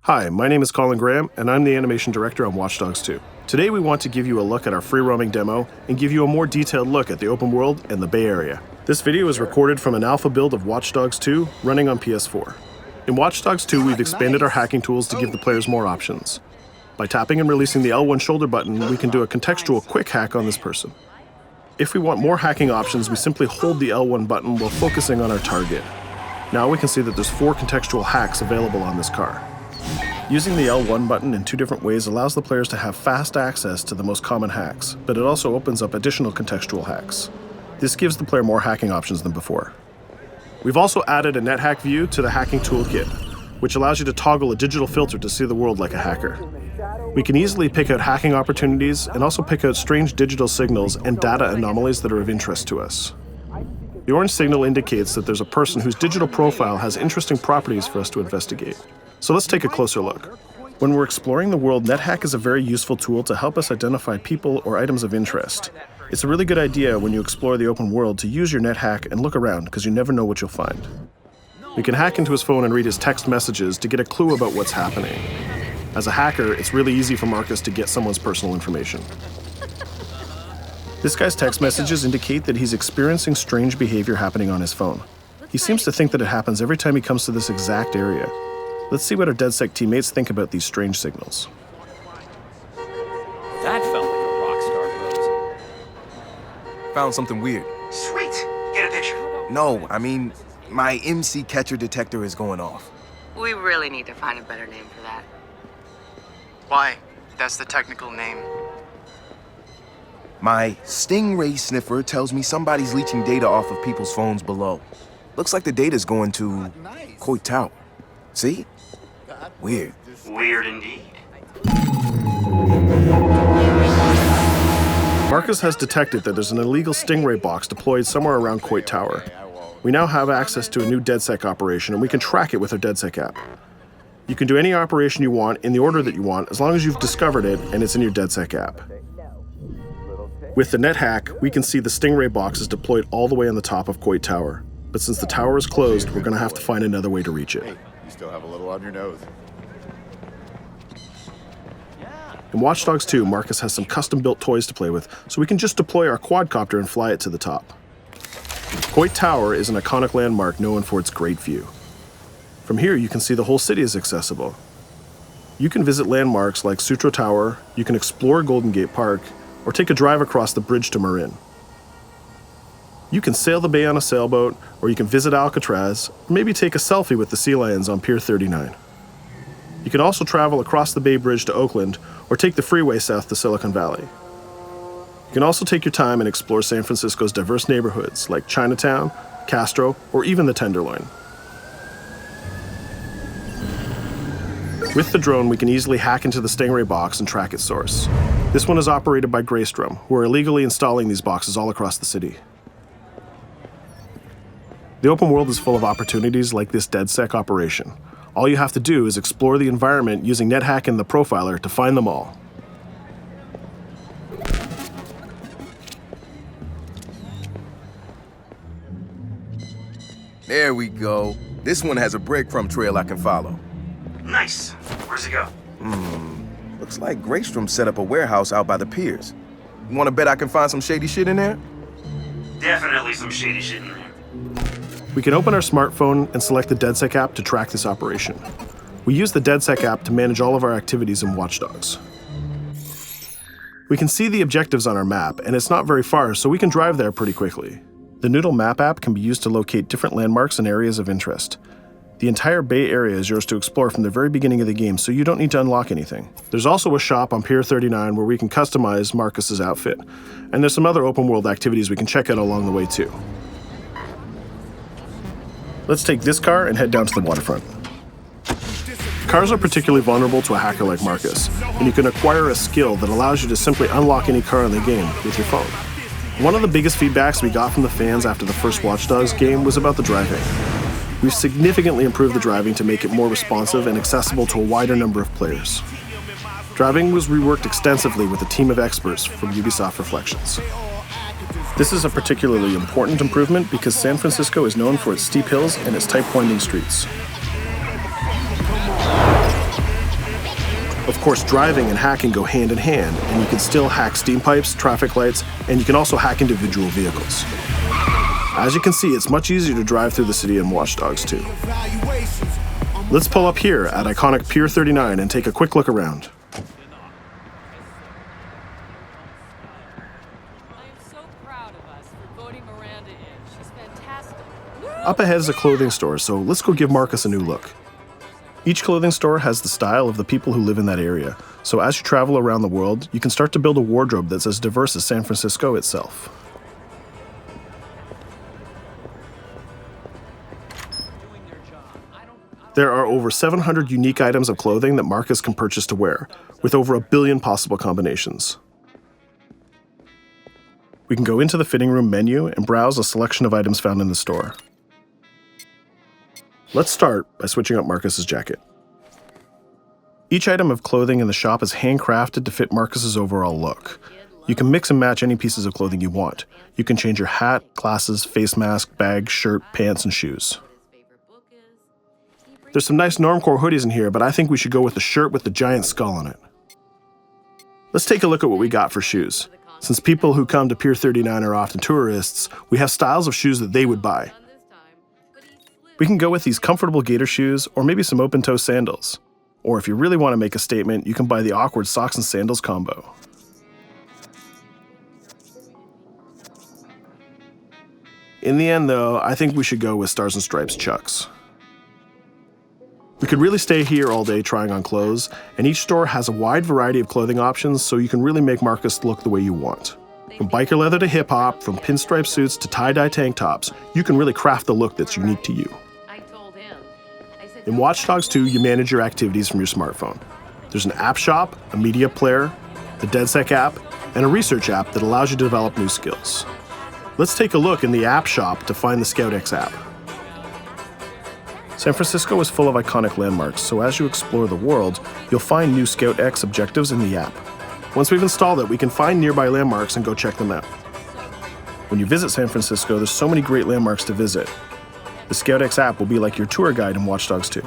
Hi, my name is Colin Graham, and I'm the animation director on Watch Dogs 2. Today we want to give you a look at our free-roaming demo and give you a more detailed look at the open world and the Bay Area. This video is recorded from an alpha build of Watch Dogs 2 running on PS4. In Watch Dogs 2, we've expanded our hacking tools to give the players more options. By tapping and releasing the L1 shoulder button, we can do a contextual quick hack on this person. If we want more hacking options, we simply hold the L1 button while focusing on our target. Now we can see that there's 4 contextual hacks available on this car. Using the L1 button in 2 different ways allows the players to have fast access to the most common hacks, but it also opens up additional contextual hacks. This gives the player more hacking options than before. We've also added a NetHack view to the hacking toolkit, which allows you to toggle a digital filter to see the world like a hacker. We can easily pick out hacking opportunities and also pick out strange digital signals and data anomalies that are of interest to us. The orange signal indicates that there's a person whose digital profile has interesting properties for us to investigate. So let's take a closer look. When we're exploring the world, NetHack is a very useful tool to help us identify people or items of interest. It's a really good idea when you explore the open world to use your NetHack and look around because you never know what you'll find. We can hack into his phone and read his text messages to get a clue about what's happening. As a hacker, it's really easy for Marcus to get someone's personal information. This guy's text messages indicate that he's experiencing strange behavior happening on his phone. He seems to think that it happens every time he comes to this exact area. Let's see what our DedSec teammates think about these strange signals. That felt like a rock star pose. Found something weird. Sweet. Get a picture. No, I mean, my MC catcher detector is going off. We really need to find a better name for that. Why? That's the technical name. My stingray sniffer tells me somebody's leeching data off of people's phones below. Looks like the data's going to Coit Tower. See? Weird. Weird indeed. Marcus has detected that there's an illegal Stingray box deployed somewhere around Coit Tower. We now have access to a new DedSec operation, and we can track it with our DedSec app. You can do any operation you want in the order that you want, as long as you've discovered it and it's in your DedSec app. With the NetHack, we can see the Stingray box is deployed all the way on the top of Coit Tower. But since the tower is closed, we're going to have to find another way to reach it. You still have a little on your nose. In Watch Dogs 2, Marcus has some custom-built toys to play with, so we can just deploy our quadcopter and fly it to the top. Coit Tower is an iconic landmark known for its great view. From here, you can see the whole city is accessible. You can visit landmarks like Sutro Tower, you can explore Golden Gate Park, or take a drive across the bridge to Marin. You can sail the bay on a sailboat, or you can visit Alcatraz, or maybe take a selfie with the sea lions on Pier 39. You can also travel across the Bay Bridge to Oakland, or take the freeway south to Silicon Valley. You can also take your time and explore San Francisco's diverse neighborhoods like Chinatown, Castro, or even the Tenderloin. With the drone, we can easily hack into the Stingray box and track its source. This one is operated by Greystrom, who are illegally installing these boxes all across the city. The open world is full of opportunities like this DedSec operation. All you have to do is explore the environment using NetHack and the Profiler to find them all. There we go. This one has a breadcrumb trail I can follow. Nice. Where's it go? Looks like Greystrom set up a warehouse out by the piers. You wanna bet I can find some shady shit in there? Definitely some shady shit in there. We can open our smartphone and select the DedSec app to track this operation. We use the DedSec app to manage all of our activities in Watch Dogs. We can see the objectives on our map, and it's not very far, so we can drive there pretty quickly. The Noodle Map app can be used to locate different landmarks and areas of interest. The entire Bay Area is yours to explore from the very beginning of the game, so you don't need to unlock anything. There's also a shop on Pier 39 where we can customize Marcus's outfit, and there's some other open world activities we can check out along the way too. Let's take this car and head down to the waterfront. Cars are particularly vulnerable to a hacker like Marcus, and you can acquire a skill that allows you to simply unlock any car in the game with your phone. One of the biggest feedbacks we got from the fans after the first Watch Dogs game was about the driving. We've significantly improved the driving to make it more responsive and accessible to a wider number of players. Driving was reworked extensively with a team of experts from Ubisoft Reflections. This is a particularly important improvement because San Francisco is known for its steep hills and its tight winding streets. Of course, driving and hacking go hand in hand, and you can still hack steam pipes, traffic lights, and you can also hack individual vehicles. As you can see, it's much easier to drive through the city in Watch Dogs 2. Let's pull up here at iconic Pier 39 and take a quick look around. Up ahead is a clothing store, so let's go give Marcus a new look. Each clothing store has the style of the people who live in that area, so as you travel around the world, you can start to build a wardrobe that's as diverse as San Francisco itself. There are over 700 unique items of clothing that Marcus can purchase to wear, with over 1 billion possible combinations. We can go into the fitting room menu and browse a selection of items found in the store. Let's start by switching up Marcus's jacket. Each item of clothing in the shop is handcrafted to fit Marcus's overall look. You can mix and match any pieces of clothing you want. You can change your hat, glasses, face mask, bag, shirt, pants, and shoes. There's some nice normcore hoodies in here, but I think we should go with the shirt with the giant skull on it. Let's take a look at what we got for shoes. Since people who come to Pier 39 are often tourists, we have styles of shoes that they would buy. We can go with these comfortable gator shoes or maybe some open-toe sandals. Or if you really want to make a statement, you can buy the awkward socks and sandals combo. In the end, though, I think we should go with Stars and Stripes Chucks. We could really stay here all day trying on clothes, and each store has a wide variety of clothing options, so you can really make Marcus look the way you want. From biker leather to hip-hop, from pinstripe suits to tie-dye tank tops, you can really craft the look that's unique to you. In Watch Dogs 2, you manage your activities from your smartphone. There's an app shop, a media player, the DedSec app, and a research app that allows you to develop new skills. Let's take a look in the app shop to find the ScoutX app. San Francisco is full of iconic landmarks, so as you explore the world, you'll find new ScoutX objectives in the app. Once we've installed it, we can find nearby landmarks and go check them out. When you visit San Francisco, there's so many great landmarks to visit. The ScoutX app will be like your tour guide in Watch Dogs 2.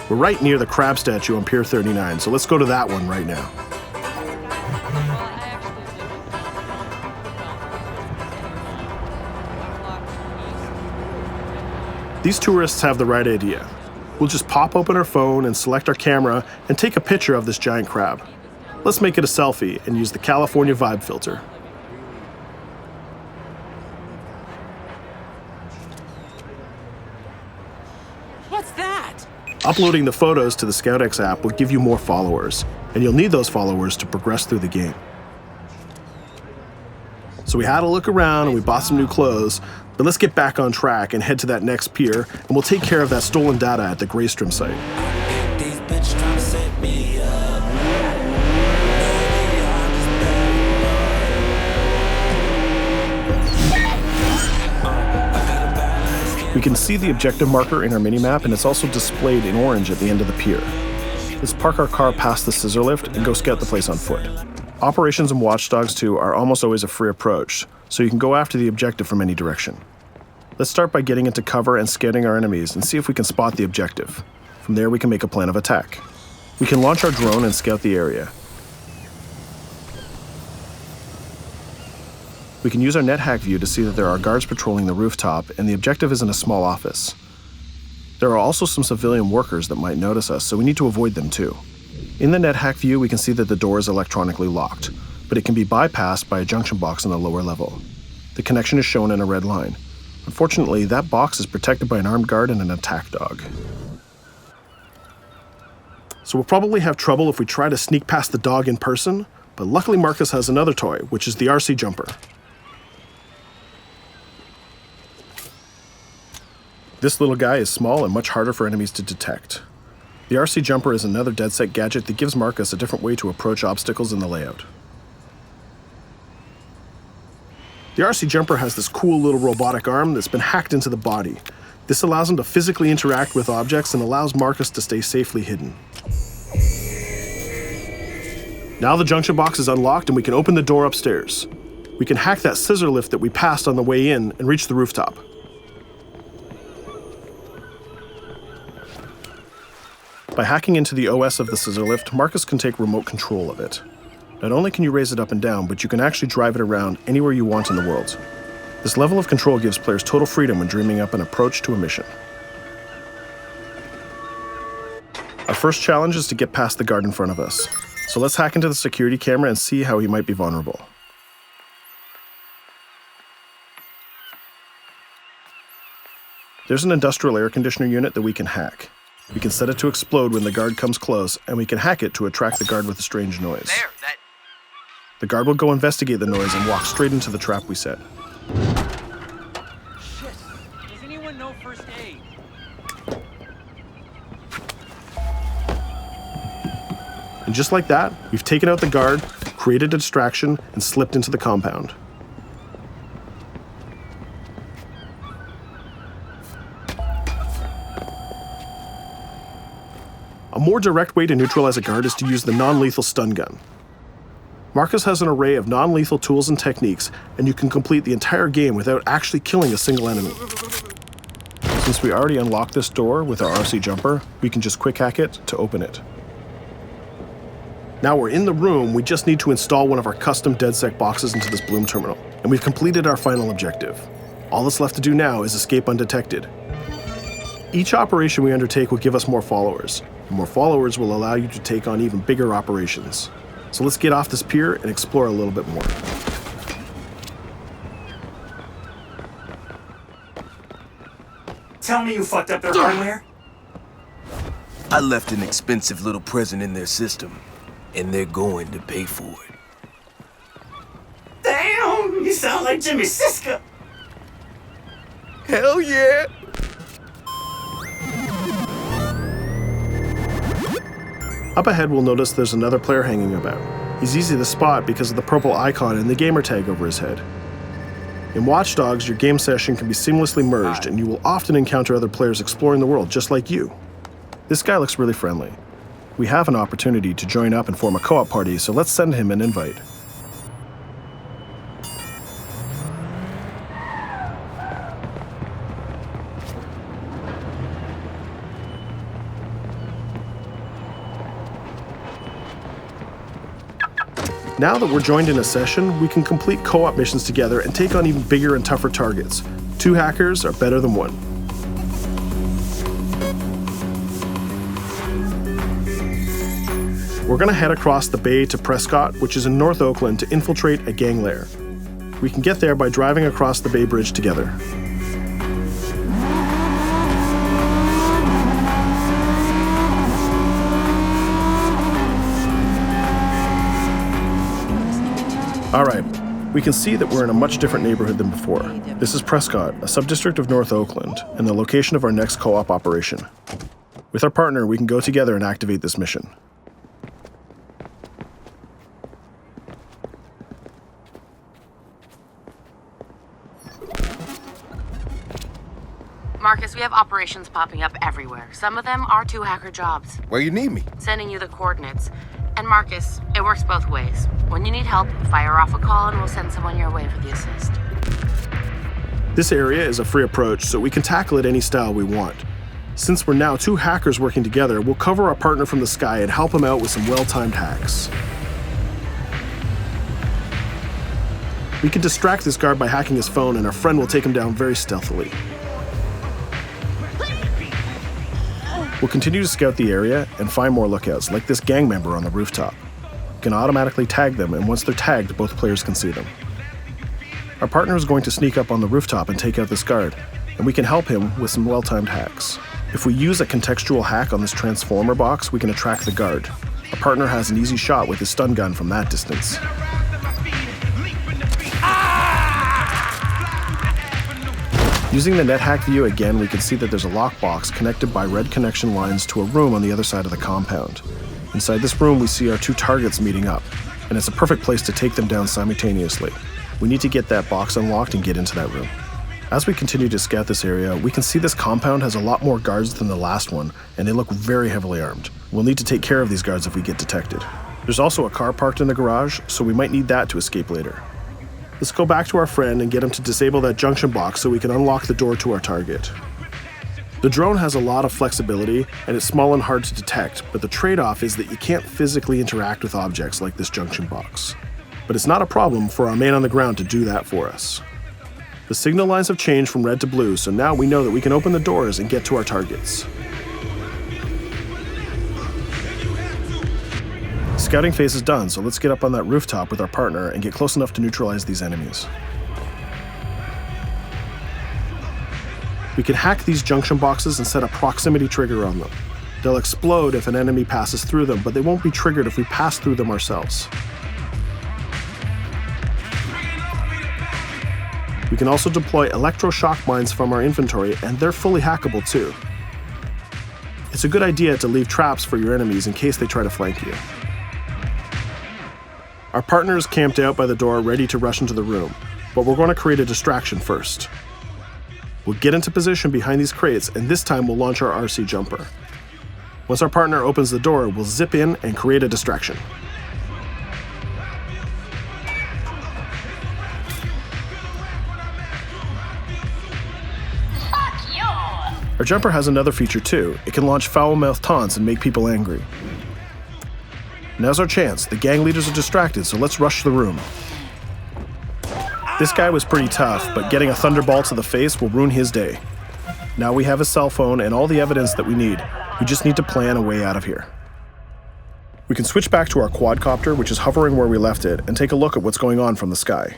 We're right near the crab statue on Pier 39, so let's go to that one right now. These tourists have the right idea. We'll just pop open our phone and select our camera and take a picture of this giant crab. Let's make it a selfie and use the California Vibe filter. What's that? Uploading the photos to the ScoutX app will give you more followers, and you'll need those followers to progress through the game. So we had a look around and we bought some new clothes, but let's get back on track and head to that next pier, and we'll take care of that stolen data at the Greystrom site. We can see the objective marker in our minimap, and it's also displayed in orange at the end of the pier. Let's park our car past the scissor lift and go scout the place on foot. Operations in Watch Dogs 2 are almost always a free approach, so you can go after the objective from any direction. Let's start by getting into cover and scouting our enemies and see if we can spot the objective. From there, we can make a plan of attack. We can launch our drone and scout the area. We can use our NetHack view to see that there are guards patrolling the rooftop, and the objective is in a small office. There are also some civilian workers that might notice us, so we need to avoid them too. In the NetHack view, we can see that the door is electronically locked, but it can be bypassed by a junction box on the lower level. The connection is shown in a red line. Unfortunately, that box is protected by an armed guard and an attack dog. So we'll probably have trouble if we try to sneak past the dog in person, but luckily Marcus has another toy, which is the RC jumper. This little guy is small and much harder for enemies to detect. The RC jumper is another DedSec gadget that gives Marcus a different way to approach obstacles in the layout. The RC jumper has this cool little robotic arm that's been hacked into the body. This allows him to physically interact with objects and allows Marcus to stay safely hidden. Now the junction box is unlocked and we can open the door upstairs. We can hack that scissor lift that we passed on the way in and reach the rooftop. By hacking into the OS of the scissor lift, Marcus can take remote control of it. Not only can you raise it up and down, but you can actually drive it around anywhere you want in the world. This level of control gives players total freedom when dreaming up an approach to a mission. Our first challenge is to get past the guard in front of us. So let's hack into the security camera and see how he might be vulnerable. There's an industrial air conditioner unit that we can hack. We can set it to explode when the guard comes close, and we can hack it to attract the guard with a strange noise. The guard will go investigate the noise and walk straight into the trap we set. Shit. Does anyone know first aid? And just like that, we've taken out the guard, created a distraction, and slipped into the compound. A more direct way to neutralize a guard is to use the non-lethal stun gun. Marcus has an array of non-lethal tools and techniques, and you can complete the entire game without actually killing a single enemy. Since we already unlocked this door with our RC jumper, we can just quick hack it to open it. Now we're in the room, we just need to install one of our custom DedSec boxes into this Bloom terminal, and we've completed our final objective. All that's left to do now is escape undetected. Each operation we undertake will give us more followers. And more followers will allow you to take on even bigger operations. So let's get off this pier and explore a little bit more. Tell me you fucked up their hardware? I left an expensive little present in their system, and they're going to pay for it. Damn, you sound like Jimmy Siska. Hell yeah! Up ahead, we'll notice there's another player hanging about. He's easy to spot because of the purple icon and the gamer tag over his head. In Watch Dogs, your game session can be seamlessly merged, and you will often encounter other players exploring the world just like you. This guy looks really friendly. We have an opportunity to join up and form a co-op party, so let's send him an invite. Now that we're joined in a session, we can complete co-op missions together and take on even bigger and tougher targets. 2 hackers are better than 1. We're gonna head across the bay to Prescott, which is in North Oakland, to infiltrate a gang lair. We can get there by driving across the Bay Bridge together. All right, we can see that we're in a much different neighborhood than before. This is Prescott, a subdistrict of North Oakland, and the location of our next co-op operation. With our partner, we can go together and activate this mission. Marcus, we have operations popping up everywhere. Some of them are 2 hacker jobs. Where you need me? Sending you the coordinates. And Marcus, it works both ways. When you need help, fire off a call and we'll send someone your way for the assist. This area is a free approach, so we can tackle it any style we want. Since we're now 2 hackers working together, we'll cover our partner from the sky and help him out with some well-timed hacks. We can distract this guard by hacking his phone, and our friend will take him down very stealthily. We'll continue to scout the area and find more lookouts, like this gang member on the rooftop. You can automatically tag them, and once they're tagged, both players can see them. Our partner is going to sneak up on the rooftop and take out this guard, and we can help him with some well-timed hacks. If we use a contextual hack on this transformer box, we can attract the guard. Our partner has an easy shot with his stun gun from that distance. Using the NetHack view again, we can see that there's a lockbox connected by red connection lines to a room on the other side of the compound. Inside this room, we see our 2 targets meeting up, and it's a perfect place to take them down simultaneously. We need to get that box unlocked and get into that room. As we continue to scout this area, we can see this compound has a lot more guards than the last one, and they look very heavily armed. We'll need to take care of these guards if we get detected. There's also a car parked in the garage, so we might need that to escape later. Let's go back to our friend and get him to disable that junction box so we can unlock the door to our target. The drone has a lot of flexibility, and it's small and hard to detect, but the trade-off is that you can't physically interact with objects like this junction box. But it's not a problem for our man on the ground to do that for us. The signal lines have changed from red to blue, so now we know that we can open the doors and get to our targets. Scouting phase is done, so let's get up on that rooftop with our partner and get close enough to neutralize these enemies. We can hack these junction boxes and set a proximity trigger on them. They'll explode if an enemy passes through them, but they won't be triggered if we pass through them ourselves. We can also deploy electroshock mines from our inventory, and they're fully hackable too. It's a good idea to leave traps for your enemies in case they try to flank you. Our partner is camped out by the door ready to rush into the room, but we're going to create a distraction first. We'll get into position behind these crates, and this time we'll launch our RC jumper. Once our partner opens the door, we'll zip in and create a distraction. Our jumper has another feature too. It can launch foul-mouthed taunts and make people angry. Now's our chance. The gang leaders are distracted, so let's rush the room. This guy was pretty tough, but getting a thunderball to the face will ruin his day. Now we have his cell phone and all the evidence that we need. We just need to plan a way out of here. We can switch back to our quadcopter, which is hovering where we left it, and take a look at what's going on from the sky.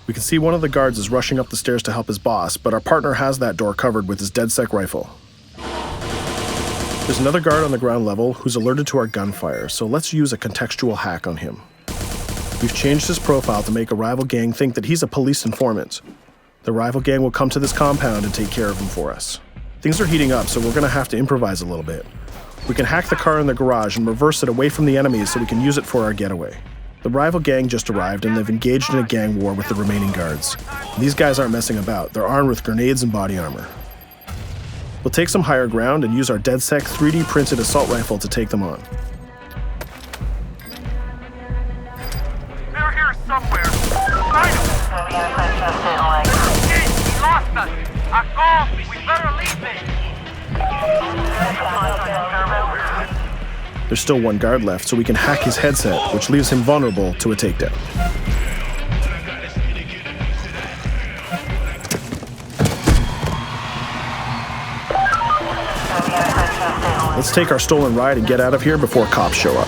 We can see one of the guards is rushing up the stairs to help his boss, but our partner has that door covered with his DedSec rifle. There's another guard on the ground level who's alerted to our gunfire, so let's use a contextual hack on him. We've changed his profile to make a rival gang think that he's a police informant. The rival gang will come to this compound and take care of him for us. Things are heating up, so we're gonna have to improvise a little bit. We can hack the car in the garage and reverse it away from the enemies so we can use it for our getaway. The rival gang just arrived and they've engaged in a gang war with the remaining guards. These guys aren't messing about, they're armed with grenades and body armor. We'll take some higher ground and use our DedSec 3D printed assault rifle to take them on. They're here somewhere. Find them. Hey, we lost us. Our goal, we better leave it. There's still one guard left, so we can hack his headset, which leaves him vulnerable to a takedown. Let's take our stolen ride and get out of here before cops show up.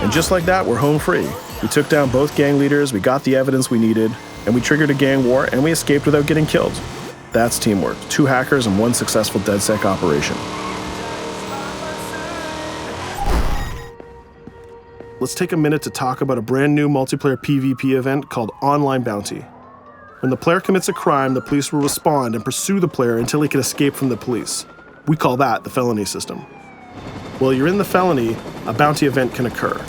And just like that, we're home free. We took down both gang leaders, we got the evidence we needed, and we triggered a gang war, and we escaped without getting killed. That's teamwork. 2 hackers and 1 successful DedSec operation. Let's take a minute to talk about a brand new multiplayer PvP event called Online Bounty. When the player commits a crime, the police will respond and pursue the player until he can escape from the police. We call that the felony system. While you're in the felony, a bounty event can occur.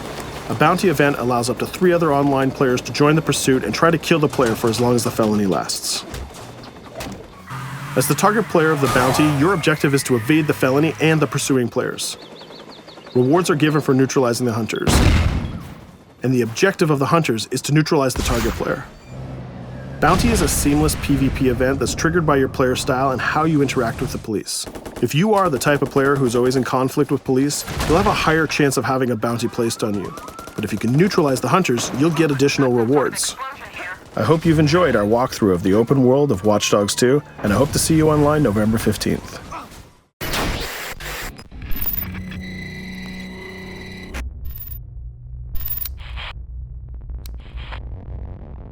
A bounty event allows up to 3 other online players to join the pursuit and try to kill the player for as long as the felony lasts. As the target player of the bounty, your objective is to evade the felony and the pursuing players. Rewards are given for neutralizing the hunters. And the objective of the hunters is to neutralize the target player. Bounty is a seamless PvP event that's triggered by your player style and how you interact with the police. If you are the type of player who's always in conflict with police, you'll have a higher chance of having a bounty placed on you. But if you can neutralize the hunters, you'll get additional rewards. I hope you've enjoyed our walkthrough of the open world of Watch Dogs 2, and I hope to see you online November 15th.